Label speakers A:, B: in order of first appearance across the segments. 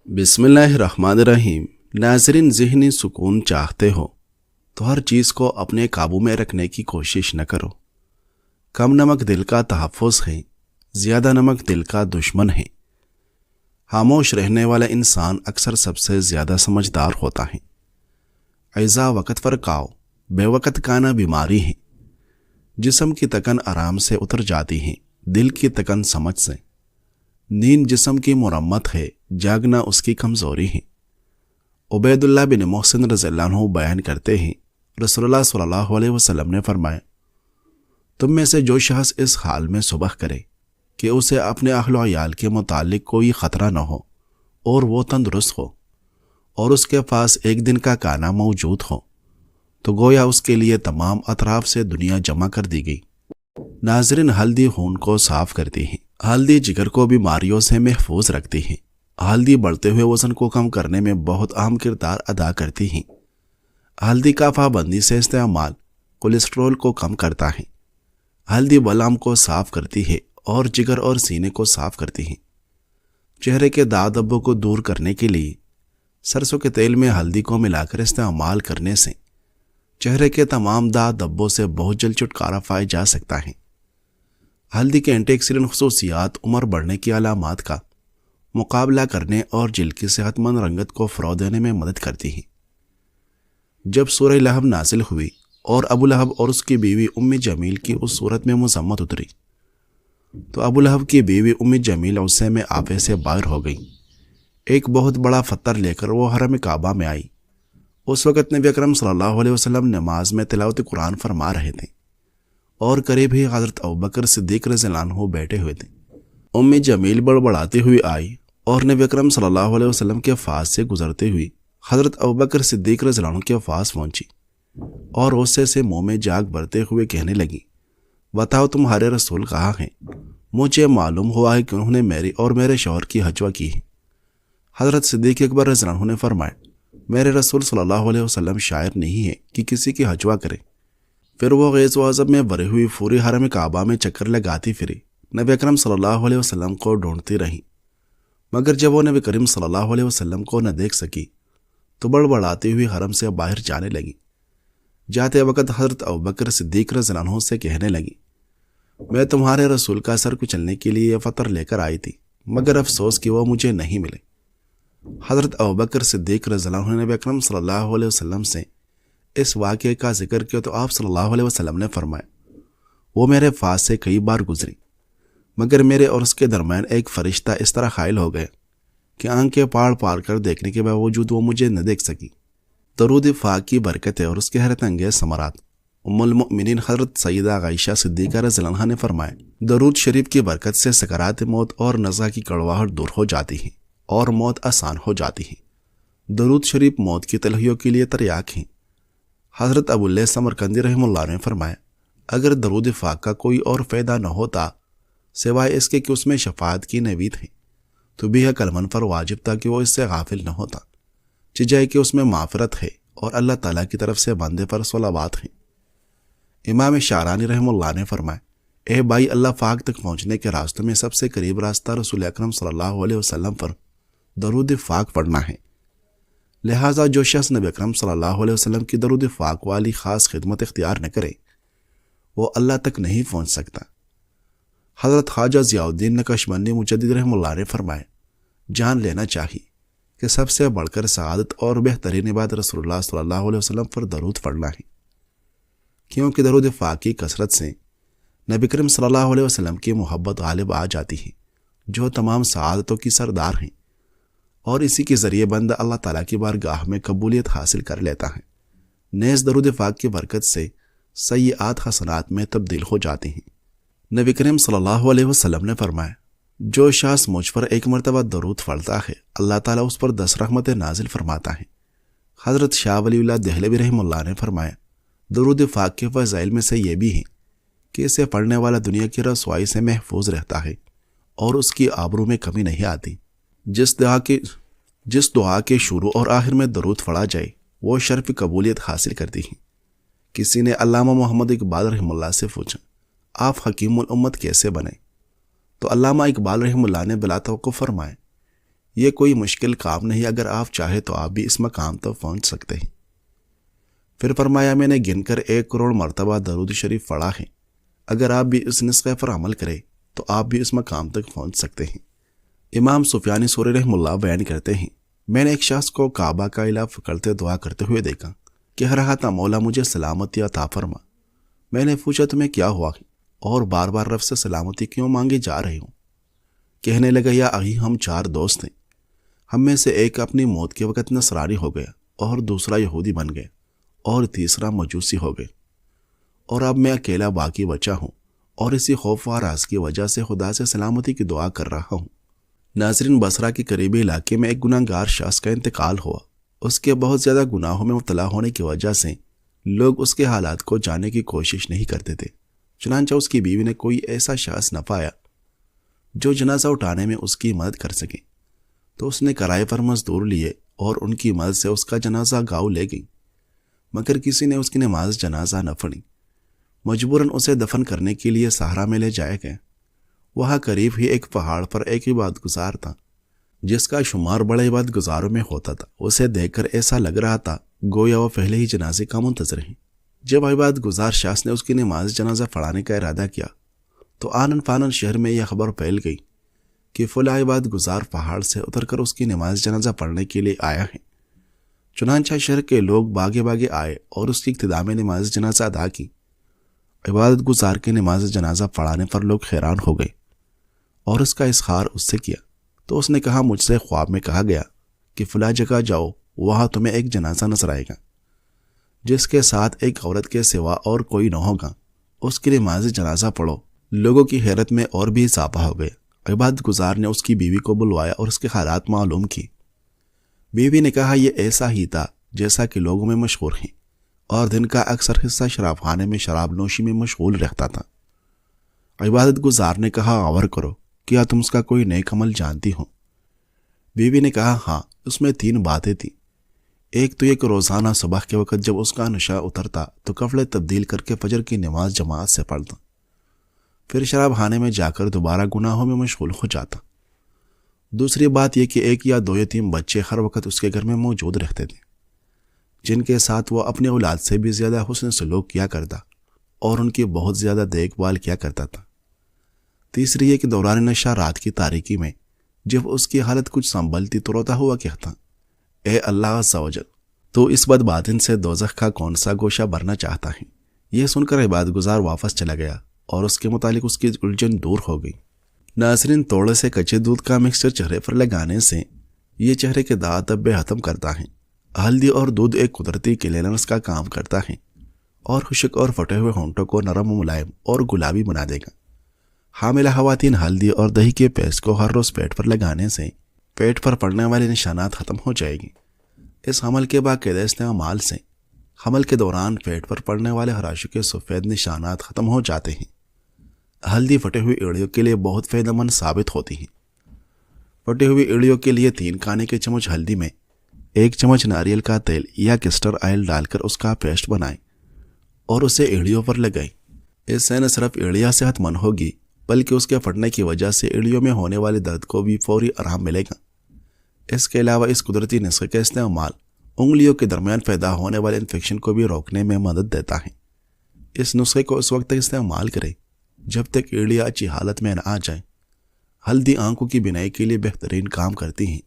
A: بسم اللہ الرحمن الرحیم۔ ناظرین، ذہنی سکون چاہتے ہو تو ہر چیز کو اپنے قابو میں رکھنے کی کوشش نہ کرو۔ کم نمک دل کا تحفظ ہے، زیادہ نمک دل کا دشمن ہے۔ خاموش رہنے والا انسان اکثر سب سے زیادہ سمجھدار ہوتا ہے۔ ایزا وقت پر کھاؤ، بے وقت کھانا بیماری ہے۔ جسم کی تکن آرام سے اتر جاتی ہے، دل کی تکن سمجھ سے۔ نیند جسم کی مرمت ہے، جاگنا اس کی کمزوری ہے۔ عبید اللہ بن محسن رضی اللہ عنہ بیان کرتے ہیں، رسول اللہ صلی اللہ علیہ وسلم نے فرمایا، تم میں سے جو شخص اس حال میں صبح کرے کہ اسے اپنے اہل و عیال کے متعلق کوئی خطرہ نہ ہو اور وہ تندرست ہو اور اس کے پاس ایک دن کا کھانا موجود ہو، تو گویا اس کے لیے تمام اطراف سے دنیا جمع کر دی گئی۔ ناظرین، ہلدی خون کو صاف کرتی ہے، ہلدی جگر کو بیماریوں سے محفوظ رکھتی ہے، ہلدی بڑھتے ہوئے وزن کو کم کرنے میں بہت اہم کردار ادا کرتی ہے۔ ہلدی کا پابندی سے استعمال کولیسٹرول کو کم کرتا ہے۔ ہلدی بلعم کو صاف کرتی ہے اور جگر اور سینے کو صاف کرتی ہے۔ چہرے کے داغ دھبوں کو دور کرنے کے لیے سرسوں کے تیل میں ہلدی کو ملا کر استعمال کرنے سے چہرے کے تمام داغ دھبوں سے بہت جلد چھٹکارا پایا جا سکتا ہے۔ ہلدی کے اینٹی آکسیڈنٹ خصوصیات عمر بڑھنے کی علامات کا مقابلہ کرنے اور جلد کی صحت مند رنگت کو فروغ دینے میں مدد کرتی ہیں۔ جب سورہ لہب نازل ہوئی اور ابو لہب اور اس کی بیوی ام جمیل کی اس صورت میں مذمت اتری تو ابو لہب کی بیوی ام جمیل غصے میں آپے سے باہر ہو گئی۔ ایک بہت بڑا پتھر لے کر وہ حرم کعبہ میں آئی۔ اس وقت نبی اکرم صلی اللہ علیہ وسلم نماز میں تلاوت قرآن فرما رہے تھے اور قریب ہی حضرت ابوبکر صدیق رضی اللہ عنہ بیٹھے ہوئے تھے۔ ام جمیل بڑبڑاتی ہوئی آئی اور نبی اکرم صلی اللہ علیہ وسلم کے پاس سے گزرتے ہوئی حضرت ابوبکر صدیق رضی اللہ عنہ کے پاس پہنچی اور غصے سے منہ میں جاگ بھرتے ہوئے کہنے لگی، بتاؤ تمہارے رسول کہاں ہیں؟ مجھے معلوم ہوا ہے کہ انہوں نے میری اور میرے شوہر کی ہجوہ کی ہے۔ حضرت صدیق اکبر رضی اللہ عنہ نے فرمایا، میرے رسول صلی اللہ علیہ وسلم شاعر نہیں ہے کہ کسی کی ہجوہ کرے۔ پھر وہ غیظ و غضب میں بھری ہوئی پوری حرم کعبہ میں چکر لگاتی پھری، نبی اکرم صلی اللہ علیہ وسلم کو ڈھونڈتی رہی، مگر جب وہ نبی کریم صلی اللہ علیہ وسلم کو نہ دیکھ سکی تو بڑبڑاتی ہوئی حرم سے باہر جانے لگی۔ جاتے وقت حضرت ابوبکر صدیق رضی اللہ عنہ سے کہنے لگی، میں تمہارے رسول کا سر کچلنے کے لیے یہ پتھر لے کر آئی تھی، مگر افسوس کہ وہ مجھے نہیں ملے۔ حضرت ابوبکر صدیق رضی اللہ عنہ نے نبی اکرم صلی اللہ علیہ وسلم سے اس واقعے کا ذکر کیا تو آپ صلی اللہ علیہ وسلم نے فرمایا، وہ میرے پاس سے کئی بار گزری، مگر میرے اور اس کے درمیان ایک فرشتہ اس طرح حائل ہو گیا کہ آنکھیں پاڑ پاڑ کر دیکھنے کے باوجود وہ مجھے نہ دیکھ سکی۔ درود پاک کی برکتیں اور اس کے حیرت انگیز ثمرات۔ ام المؤمنین حضرت سیدہ عائشہ صدیقہ رضی اللہ عنہا نے فرمایا، درود شریف کی برکت سے سکرات موت اور نزع کی کڑواہٹ دور ہو جاتی ہے اور موت آسان ہو جاتی ہے۔ درود شریف موت کی تلخیوں کے لیے تریاک ہیں۔ حضرت ابو اللہ سمرقندی رحمہ اللہ نے فرمایا، اگر درود پاک کا کوئی اور فائدہ نہ ہوتا سوائے اس کے کہ اس میں شفاعت کی نوید ہے تو بھی عقل مند پر واجب تھا کہ وہ اس سے غافل نہ ہوتا، چجائے کہ اس میں معافرت ہے اور اللہ تعالیٰ کی طرف سے بندے پر صلوات ہیں۔ امام شعرانی رحمہ اللہ نے فرمایا، اے بھائی، اللہ پاک تک پہنچنے کے راستوں میں سب سے قریب راستہ رسول اکرم صلی اللہ علیہ وسلم پر درود پاک پڑھنا ہے۔ لہٰذا جو شخص نبی اکرم صلی اللہ علیہ وسلم کی درود پاک والی خاص خدمت اختیار نہ کرے وہ اللہ تک نہیں پہنچ سکتا۔ حضرت خواجہ ضیاء الدین نقشبندی مجدد رحمہ اللہ نے فرمایا، جان لینا چاہیے کہ سب سے بڑھ کر سعادت اور بہترین عبادت رسول اللہ صلی اللہ علیہ وسلم پر درود پڑھنا ہے، کیونکہ درود پاک کی کثرت سے نبی کریم صلی اللہ علیہ وسلم کی محبت غالب آ جاتی ہے جو تمام سعادتوں کی سردار ہیں، اور اسی کے ذریعے بندہ اللہ تعالیٰ کی بارگاہ میں قبولیت حاصل کر لیتا ہے۔ نیز درود پاک کی برکت سے سیئات حسنات میں تبدیل ہو جاتی ہیں۔ نبی کریم صلی اللہ علیہ وسلم نے فرمایا، جو شخص مجھ پر ایک مرتبہ درود پڑھتا ہے اللہ تعالیٰ اس پر 10 رحمتیں نازل فرماتا ہے۔ حضرت شاہ ولی اللہ دہلوی رحمہ اللہ نے فرمایا، درود پاک کے فضائل میں سے یہ بھی ہے کہ اسے پڑھنے والا دنیا کی رسوائی سے محفوظ رہتا ہے اور اس کی آبرو میں کمی نہیں آتی۔ جس دعا کے شروع اور آخر میں درود پڑھا جائے وہ شرف قبولیت حاصل کرتی ہے۔ کسی نے علامہ محمد اقبال رحمہ اللہ سے پوچھا، آپ حکیم الامت کیسے بنے؟ تو علامہ اقبال رحمہ اللہ نے بلا توقف فرمائے، یہ کوئی مشکل کام نہیں، اگر آپ چاہیں تو آپ بھی اس مقام تک پہنچ سکتے ہیں۔ پھر فرمایا میں نے گن کر 1 کروڑ مرتبہ درود شریف پڑھا ہے، اگر آپ بھی اس نسخے پر عمل کریں تو آپ بھی اس مقام تک پہنچ سکتے ہیں۔ امام سفیان ثوری رحمہ اللہ بیان کرتے ہیں، میں نے ایک شخص کو کعبہ کا غلاف کرتے دعا کرتے ہوئے دیکھا، کہہ رہا تھا مولا مجھے سلامتی عطا فرما۔ میں نے پوچھا تمہیں کیا ہوا ہے اور بار بار رب سے سلامتی کیوں مانگے جا رہے ہوں؟ کہنے لگا یا اخی ہم 4 دوست ہیں، ہم میں سے ایک اپنی موت کے وقت نصرانی ہو گیا اور دوسرا یہودی بن گیا اور تیسرا مجوسی ہو گئے، اور اب میں اکیلا باقی بچا ہوں اور اسی خوف و ہراس کی وجہ سے خدا سے سلامتی کی دعا کر رہا ہوں۔ ناظرین، بصرہ کے قریبی علاقے میں ایک گناہ گار شخص کا انتقال ہوا۔ اس کے بہت زیادہ گناہوں میں مبتلا ہونے کی وجہ سے لوگ اس کے حالات کو جاننے کی کوشش نہیں کرتے تھے، چنانچہ اس کی بیوی نے کوئی ایسا شخص نہ پایا جو جنازہ اٹھانے میں اس کی مدد کر سکے، تو اس نے کرائے پر مزدور لیے اور ان کی مدد سے اس کا جنازہ گاؤں لے گئی، مگر کسی نے اس کی نماز جنازہ نہ پڑھی۔ مجبوراً اسے دفن کرنے کے لیے صحرا میں لے جایا گیا۔ وہاں قریب ہی ایک پہاڑ پر ایک عبادت گزار تھا جس کا شمار بڑے عبادت گزاروں میں ہوتا تھا۔ اسے دیکھ کر ایسا لگ رہا تھا گویا وہ پہلے ہی جنازے کا منتظر ہے۔ جب عبادت گزار شخص نے اس کی نماز جنازہ پڑھانے کا ارادہ کیا تو آنن فانن شہر میں یہ خبر پھیل گئی کہ فلاں عبادت گزار پہاڑ سے اتر کر اس کی نماز جنازہ پڑھنے کے لیے آیا ہے۔ چنانچہ شہر کے لوگ باغے باغے آئے اور اس کی ابتدا میں نماز جنازہ ادا کی۔ عبادت گزار کی نماز جنازہ پڑھانے پر لوگ حیران ہو گئے اور اس کا اظہار اس سے کیا، تو اس نے کہا مجھ سے خواب میں کہا گیا کہ فلاں جگہ جاؤ، وہاں تمہیں ایک جنازہ نظر آئے گا جس کے ساتھ ایک عورت کے سوا اور کوئی نہ ہوگا، اس کی نماز جنازہ پڑھو۔ لوگوں کی حیرت میں اور بھی اضافہ ہو گیا۔ عبادت گزار نے اس کی بیوی کو بلوایا اور اس کے حالات معلوم کی۔ بیوی نے کہا یہ ایسا ہی تھا جیسا کہ لوگوں میں مشہور ہیں، اور دن کا اکثر حصہ شراب خانے میں شراب نوشی میں مشغول رہتا تھا۔ عبادت گزار نے کہا غور کرو، کیا تم اس کا کوئی نیک عمل جانتی ہو؟ بیوی نے کہا ہاں، اس میں 3 باتیں تھیں۔ ایک تو یہ کہ روزانہ صبح کے وقت جب اس کا نشہ اترتا تو کپڑے تبدیل کر کے فجر کی نماز جماعت سے پڑھتا، پھر شراب خانے میں جا کر دوبارہ گناہوں میں مشغول ہو جاتا۔ دوسری بات یہ کہ 1 یا 2 یتیم بچے ہر وقت اس کے گھر میں موجود رہتے تھے، جن کے ساتھ وہ اپنے اولاد سے بھی زیادہ حسن سلوک کیا کرتا اور ان کی بہت زیادہ دیکھ بھال کیا کرتا تھا۔ تیسری یہ کہ دوران نشہ رات کی تاریکی میں جب اس کی حالت کچھ سنبھلتی تو روتا ہوا کہتا، اے اللہ عز و جل، تو اس بدباطن سے دوزخ کا کون سا گوشہ بھرنا چاہتا ہے؟ یہ سن کر عبادت گزار واپس چلا گیا اور اس کے متعلق اس کی الجھن دور ہو گئی۔ ناظرین، توڑے سے کچے دودھ کا مکسچر چہرے پر لگانے سے یہ چہرے کے داغ دھبے ختم کرتا ہے۔ ہلدی اور دودھ ایک قدرتی کلینرز کا کام کرتا ہے اور خشک اور پھٹے ہوئے ہونٹوں کو نرم و ملائم اور گلابی بنا دے گا۔ حاملہ خواتین ہلدی اور دہی کے پیسٹ کو ہر روز پیٹ پر لگانے سے پیٹ پر پڑنے والے نشانات ختم ہو جائے گی۔ اس حمل کے باقاعدہ استعمال سے حمل کے دوران پیٹ پر پڑنے والے خراشوں کے سفید نشانات ختم ہو جاتے ہیں۔ ہلدی پھٹے ہوئی ایڑیوں کے لیے بہت فائدہ مند ثابت ہوتی ہیں۔ پھٹی ہوئی ایڑیوں کے لیے 3 کھانے کے چمچ ہلدی میں 1 چمچ ناریل کا تیل یا کیسٹر آئل ڈال کر اس کا پیسٹ بنائیں اور اسے ایڑیوں پر لگائیں۔ اس سے نہ صرف ایڑیاں صحت مند ہوگی بلکہ اس کے پھٹنے کی وجہ سے ایڑیوں میں ہونے والے درد کو بھی فوری آرام ملے گا۔ اس کے علاوہ اس قدرتی نسخے کا استعمال انگلیوں کے درمیان پیدا ہونے والے انفیکشن کو بھی روکنے میں مدد دیتا ہے۔ اس نسخے کو اس وقت تک استعمال کریں جب تک ایڑیاں اچھی حالت میں نہ آ جائیں۔ ہلدی آنکھوں کی بینائی کے لیے بہترین کام کرتی ہیں۔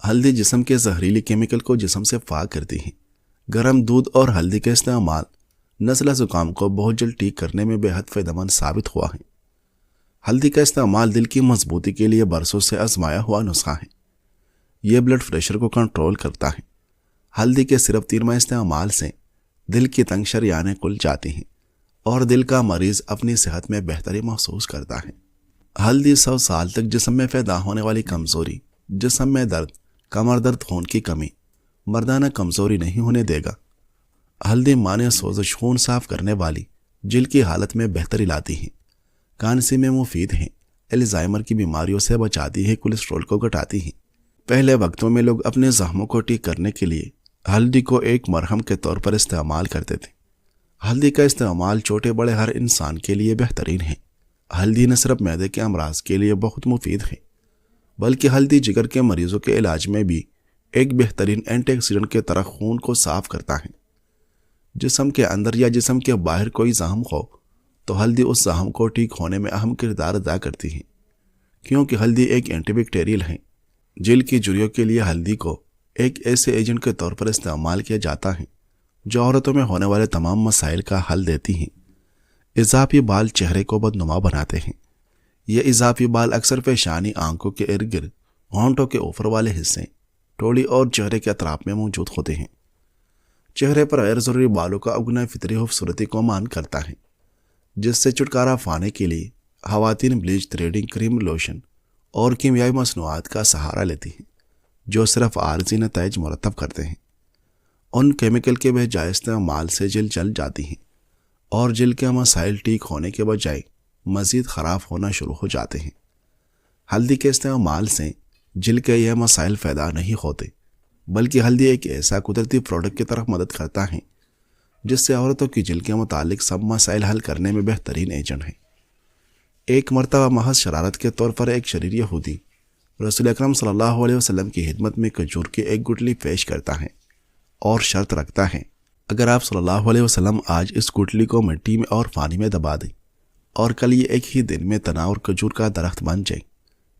A: ہلدی جسم کے زہریلی کیمیکل کو جسم سے پاک کرتی ہیں۔ گرم دودھ اور ہلدی کا استعمال نزلہ زکام کو بہت جلد ٹھیک کرنے میں بے حد فائدہ مند ثابت ہوا ہے۔ ہلدی کا استعمال دل کی مضبوطی کے لیے برسوں سے آزمایا ہوا نسخہ ہے۔ یہ بلڈ پریشر کو کنٹرول کرتا ہے۔ ہلدی کے صرف 3 ماہ استعمال سے دل کی تنگ شریانیں کھل جاتی ہیں اور دل کا مریض اپنی صحت میں بہتری محسوس کرتا ہے۔ ہلدی 100 سال تک جسم میں پیدا ہونے والی کمزوری، جسم میں درد، کمر درد، خون کی کمی، مردانہ کمزوری نہیں ہونے دے گا۔ ہلدی مانع سوزش، خون صاف کرنے والی، جلد کی حالت میں بہتری لاتی ہیں، کانسی میں مفید ہیں، الزائمر کی بیماریوں سے بچاتی ہے، کولیسٹرول کو گھٹاتی ہیں۔ پہلے وقتوں میں لوگ اپنے زخموں کو ٹھیک کرنے کے لیے ہلدی کو ایک مرہم کے طور پر استعمال کرتے تھے۔ ہلدی کا استعمال چھوٹے بڑے ہر انسان کے لیے بہترین ہے۔ ہلدی نہ صرف معدے کے امراض کے لیے بہت مفید ہے بلکہ ہلدی جگر کے مریضوں کے علاج میں بھی ایک بہترین اینٹی آکسیڈنٹ کی طرح خون کو صاف کرتا ہے۔ جسم کے اندر یا جسم کے باہر کوئی زخم ہو تو ہلدی اس زخم کو ٹھیک ہونے میں اہم کردار ادا کرتی ہے، کیونکہ ہلدی ایک اینٹی بیکٹیریل ہے۔ جلد کی جھریوں کے لیے ہلدی کو ایک ایسے ایجنٹ کے طور پر استعمال کیا جاتا ہے جو عورتوں میں ہونے والے تمام مسائل کا حل دیتی ہیں۔ اضافی بال چہرے کو بدنما بناتے ہیں۔ یہ اضافی بال اکثر پیشانی، آنکھوں کے ارد گرد، ہونٹوں کے اوپر والے حصے، ٹوڑی اور چہرے کے اطراف میں موجود ہوتے ہیں۔ چہرے پر غیر ضروری بالوں کا اگنا فطری خوبصورتی کو مان کرتا ہے، جس سے چھٹکارا پانے کے لیے خواتین بلیچ، تھریڈنگ، کریم، لوشن اور کیمیائی مصنوعات کا سہارا لیتی ہیں جو صرف عارضی نتائج مرتب کرتے ہیں۔ ان کیمیکل کے بجائے استعمال سے جلد جل جاتی ہیں اور جلد کے مسائل ٹھیک ہونے کے بجائے مزید خراب ہونا شروع ہو جاتے ہیں۔ ہلدی کے استعمال سے جلد کے یہ مسائل پیدا نہیں ہوتے، بلکہ ہلدی ایک ایسا قدرتی پروڈکٹ کی طرف مدد کرتا ہے جس سے عورتوں کی جلد کے متعلق سب مسائل حل کرنے میں بہترین ایجنٹ ہے۔ ایک مرتبہ محض شرارت کے طور پر ایک شریر یہودی رسول اکرم صلی اللہ علیہ وسلم کی خدمت میں کھجور کی ایک گٹلی پیش کرتا ہے اور شرط رکھتا ہے، اگر آپ صلی اللہ علیہ وسلم آج اس گٹلی کو مٹی میں اور پانی میں دبا دیں اور کل یہ ایک ہی دن میں تنا اور کھجور کا درخت بن جائے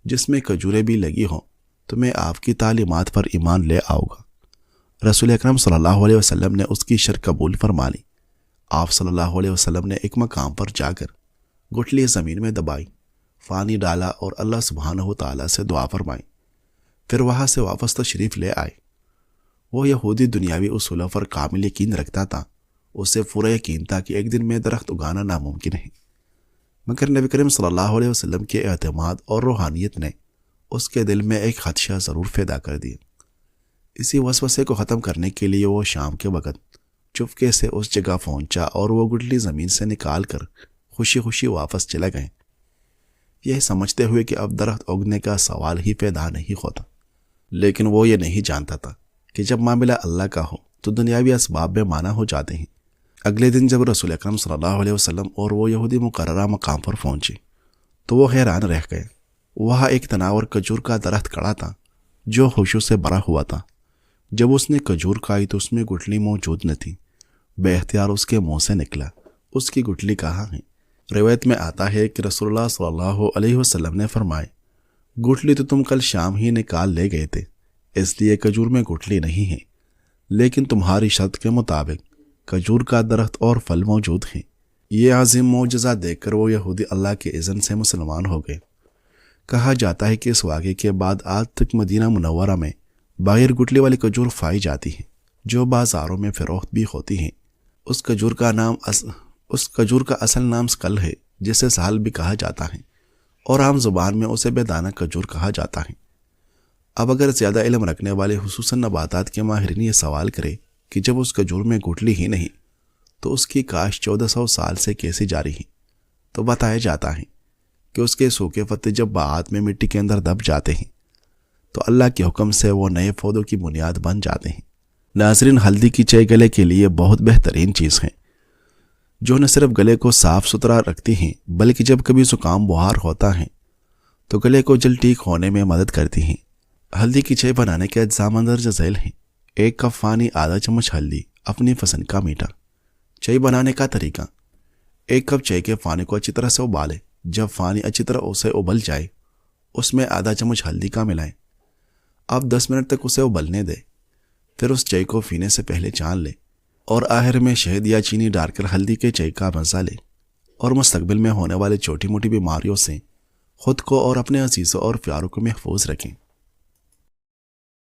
A: جس میں کھجوریں بھی لگی ہوں، تو میں آپ کی تعلیمات پر ایمان لے آؤں گا۔ رسول اکرم صلی اللہ علیہ وسلم نے اس کی شرط قبول فرما لی۔ آپ صلی اللہ علیہ وسلم نے ایک مقام پر جا کر گٹلی زمین میں دبائی، پانی ڈالا اور اللہ سبحانہ و تعالیٰ سے دعا فرمائی، پھر وہاں سے واپس تشریف لے آئے۔ وہ یہودی دنیاوی اصولوں پر کامل یقین رکھتا تھا۔ اسے پورا یقین تھا کہ ایک دن میں درخت اگانا ناممکن ہے، مگر نبی کریم صلی اللہ علیہ وسلم کے اعتماد اور روحانیت نے اس کے دل میں ایک خدشہ ضرور پیدا کر دیا۔ اسی وسوسے کو ختم کرنے کے لیے وہ شام کے وقت چپکے سے اس جگہ پہنچا اور وہ گٹلی زمین سے نکال کر خوشی خوشی واپس چلے گئے، یہ سمجھتے ہوئے کہ اب درخت اگنے کا سوال ہی پیدا نہیں ہوتا۔ لیکن وہ یہ نہیں جانتا تھا کہ جب معاملہ اللہ کا ہو تو دنیاوی اسباب بے معنی ہو جاتے ہیں۔ اگلے دن جب رسول اکرم صلی اللہ علیہ وسلم اور وہ یہودی مقررہ مقام پر پہنچے تو وہ حیران رہ گئے۔ وہاں ایک تناور کھجور کا درخت کھڑا تھا جو خوشبو سے بھرا ہوا تھا۔ جب اس نے کھجور کھائی تو اس میں گٹلی موجود نہ تھی۔ بے اختیار اس کے منہ سے نکلا، اس کی گٹلی کہاں ہے؟ روایت میں آتا ہے کہ رسول اللہ صلی اللہ علیہ وسلم نے فرمائے، گٹلی تو تم کل شام ہی نکال لے گئے تھے، اس لیے کھجور میں گٹلی نہیں ہے، لیکن تمہاری شرط کے مطابق کھجور کا درخت اور پھل موجود ہیں۔ یہ عظیم معجزہ دیکھ کر وہ یہودی اللہ کے اذن سے مسلمان ہو گئے۔ کہا جاتا ہے کہ اس واقعے کے بعد آج تک مدینہ منورہ میں بغیر گٹلی والی کھجور پائی جاتی ہیں جو بازاروں میں فروخت بھی ہوتی ہیں۔ اس کھجور کا اصل نام سکل ہے، جسے سال بھی کہا جاتا ہے، اور عام زبان میں اسے بے دانہ کھجور کہا جاتا ہے۔ اب اگر زیادہ علم رکھنے والے خصوصاً نباتات کے ماہرین یہ سوال کرے کہ جب اس کھجور میں گٹلی ہی نہیں تو اس کی کاشت 1400 سال سے کیسے جاری ہے، تو بتایا جاتا ہے کہ اس کے سوکھے پتے جب باعث میں مٹی کے اندر دب جاتے ہیں تو اللہ کے حکم سے وہ نئے پودوں کی بنیاد بن جاتے ہیں۔ ناظرین، ہلدی کی چائے گلے کے لیے بہت بہترین چیز ہے جو نہ صرف گلے کو صاف ستھرا رکھتی ہیں بلکہ جب کبھی زکام بخار ہوتا ہے تو گلے کو جلد ٹھیک ہونے میں مدد کرتی ہیں۔ ہلدی کی چائے بنانے کے اجزاء مندرجہ ذیل ہیں۔ 1 کپ پانی، آدھا چمچ ہلدی، اپنی پسند کا میٹھا۔ چائے بنانے کا طریقہ: 1 کپ چائے کے پانی کو اچھی طرح سے ابالیں۔ جب پانی اچھی طرح اسے ابل جائے اس میں آدھا چمچ ہلدی کا ملائیں۔ آپ 10 منٹ تک اسے ابلنے دیں، پھر اس چائے کو پینے سے پہلے چھان لیں اور آخر میں شہد یا چینی ڈال کر ہلدی کے چائے کا مزہ لیں، اور مستقبل میں ہونے والے چھوٹی موٹی بیماریوں سے خود کو اور اپنے عزیزوں اور پیاروں کو محفوظ رکھیں۔